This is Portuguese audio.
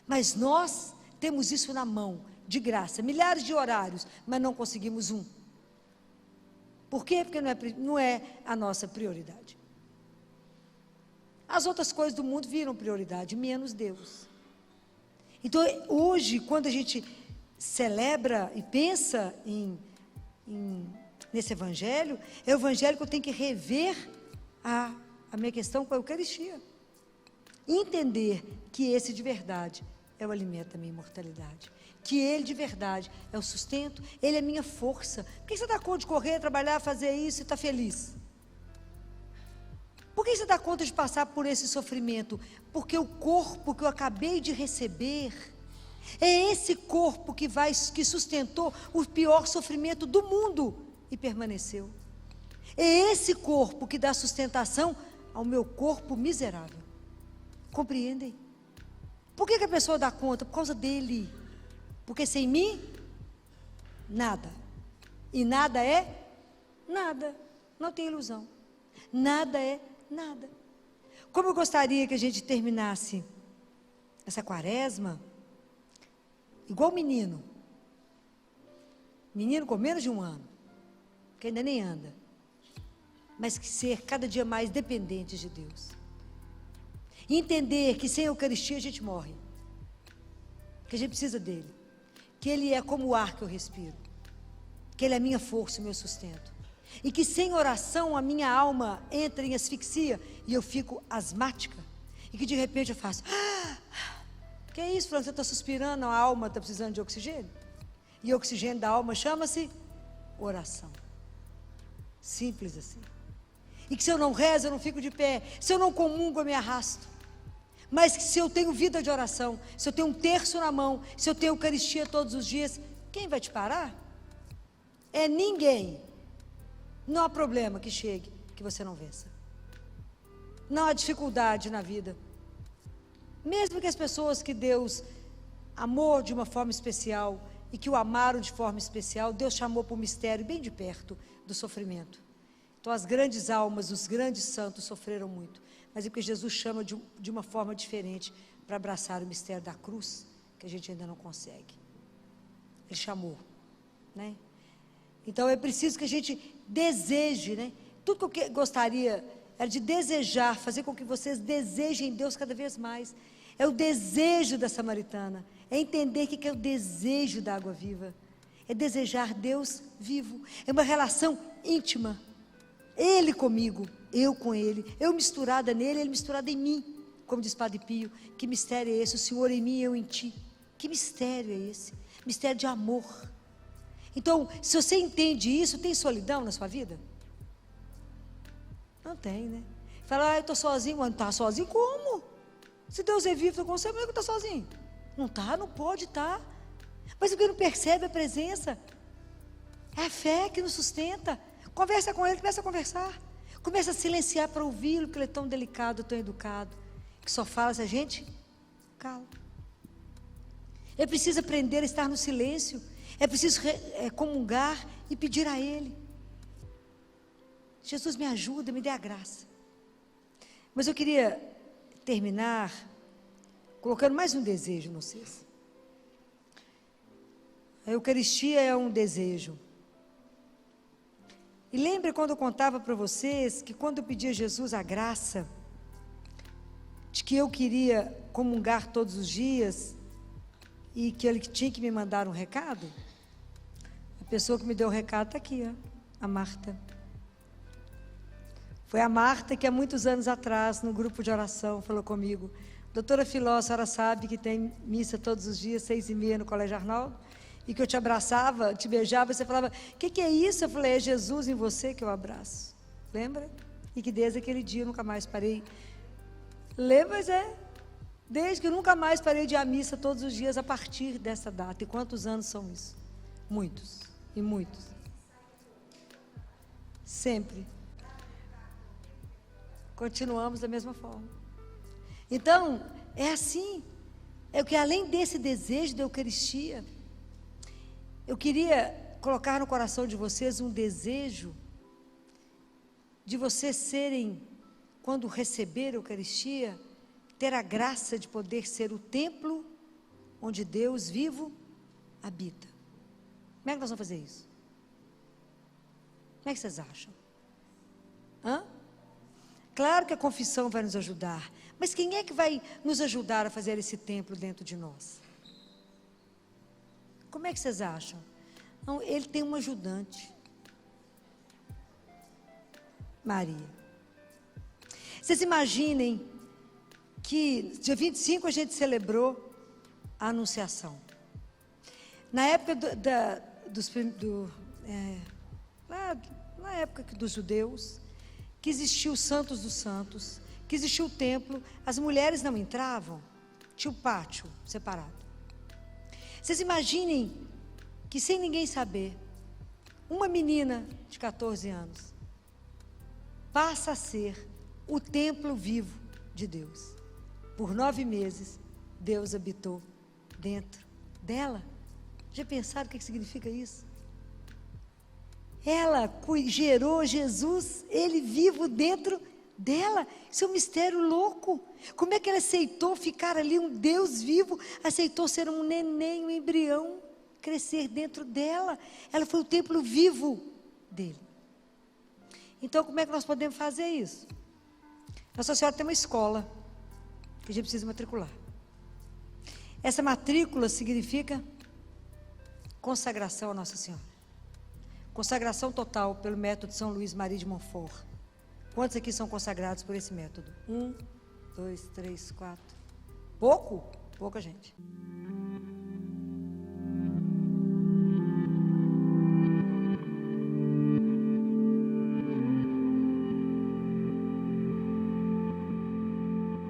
Mas nós temos isso na mão, de graça, milhares de horários, mas não conseguimos um. Por quê? Porque não é a nossa prioridade. As outras coisas do mundo viram prioridade, menos Deus. Então, hoje, quando a gente celebra e pensa nesse evangelho, é o evangelho que eu tenho que rever a minha questão com a Eucaristia. Entender que esse de verdade é o alimento da minha imortalidade. Que Ele de verdade é o sustento, Ele é a minha força. Por que você dá conta de correr, trabalhar, fazer isso e está feliz? Por que você dá conta de passar por esse sofrimento? Porque o corpo que eu acabei de receber é esse corpo que sustentou o pior sofrimento do mundo e permaneceu. É esse corpo que dá sustentação ao meu corpo miserável. Compreendem? Por que a pessoa dá conta? Por causa dele. Porque sem mim, nada. E nada é nada. Não tem ilusão. Nada é nada. Como eu gostaria que a gente terminasse essa quaresma igual menino. Menino com menos de 1 ano, que ainda nem anda. Mas que ser cada dia mais dependente de Deus. E entender que sem a Eucaristia a gente morre. Que a gente precisa dele. Que Ele é como o ar que eu respiro. Que Ele é a minha força, o meu sustento. E que sem oração a minha alma entra em asfixia e eu fico asmática. E que de repente eu faço... que é isso, França? Você está suspirando, a alma está precisando de oxigênio? E o oxigênio da alma chama-se oração. Simples assim. E que se eu não rezo, eu não fico de pé. Se eu não comungo, eu me arrasto. Mas que se eu tenho vida de oração, se eu tenho um terço na mão, se eu tenho Eucaristia todos os dias, quem vai te parar? É ninguém. Não há problema que chegue, que você não vença. Não há dificuldade na vida. Mesmo que as pessoas que Deus amou de uma forma especial e que o amaram de forma especial, Deus chamou para o mistério bem de perto do sofrimento. Então as grandes almas, os grandes santos sofreram muito. Mas é porque Jesus chama de uma forma diferente para abraçar o mistério da cruz, que a gente ainda não consegue. Ele chamou, né? Então é preciso que a gente deseje, né? Tudo que eu gostaria era de desejar, fazer com que vocês desejem Deus cada vez mais. É o desejo da samaritana, é entender o que é o desejo da água viva. É desejar Deus vivo, é uma relação íntima. Ele comigo, eu com Ele, eu misturada nele, Ele misturado em mim, como diz Padre Pio. Que mistério é esse? O Senhor em mim, eu em ti. Que mistério é esse? Mistério de amor. Então, se você entende isso, tem solidão na sua vida? Não tem, né? Fala, eu estou sozinho. Mas não está sozinho como? Se Deus é vivo, estou com você, como é que eu estou sozinho? Não está, não pode estar. Mas porque não percebe a presença. É a fé que nos sustenta. Conversa com Ele, começa a conversar. Começa a silenciar para ouvi-lo, porque Ele é tão delicado, tão educado, que só fala se a gente cala. É preciso aprender a estar no silêncio. É preciso comungar e pedir a Ele. Jesus, me ajuda, me dê a graça. Mas eu queria terminar colocando mais um desejo em vocês. A Eucaristia é um desejo. E lembre quando eu contava para vocês que quando eu pedi a Jesus a graça de que eu queria comungar todos os dias e que Ele tinha que me mandar um recado, a pessoa que me deu o recado está aqui, ó, a Marta. Foi a Marta que há muitos anos atrás, no grupo de oração, falou comigo: doutora Filó, a senhora sabe que tem missa todos os dias, 6h30 no Colégio Arnaldo? E que eu te abraçava, te beijava, você falava, o que é isso? Eu falei, é Jesus em você que eu abraço. Lembra? E que desde aquele dia eu nunca mais parei. Lembra, mas desde que eu nunca mais parei de ir à missa todos os dias a partir dessa data. E quantos anos são isso? Muitos. E muitos. Sempre. Continuamos da mesma forma. Então, é assim. É o que além desse desejo da Eucaristia, eu queria colocar no coração de vocês um desejo de vocês serem, quando receber a Eucaristia, ter a graça de poder ser o templo onde Deus vivo habita. Como é que nós vamos fazer isso? Como é que vocês acham? Claro que a confissão vai nos ajudar, mas quem é que vai nos ajudar a fazer esse templo dentro de nós? Como é que vocês acham? Não, ele tem uma ajudante, Maria. Vocês imaginem que dia 25 a gente celebrou a Anunciação. Na época na época dos judeus, que existia o Santos dos Santos, que existia o templo, as mulheres não entravam, tinha o pátio separado. Vocês imaginem que sem ninguém saber, uma menina de 14 anos passa a ser o templo vivo de Deus. Por 9 meses, Deus habitou dentro dela. Já pensaram o que significa isso? Ela gerou Jesus, ele vivo dentro dela. Isso é um mistério louco. Como é que ela aceitou ficar ali, um Deus vivo, aceitou ser um neném, um embrião, crescer dentro dela? Ela foi o templo vivo dele. Então, como é que nós podemos fazer isso? Nossa Senhora tem uma escola que a gente precisa matricular. Essa matrícula significa consagração a Nossa Senhora. Consagração total pelo método de São Luís Maria de Montfort. Quantos aqui são consagrados por esse método? 1, 2, 3, 4. Pouco? Pouca gente.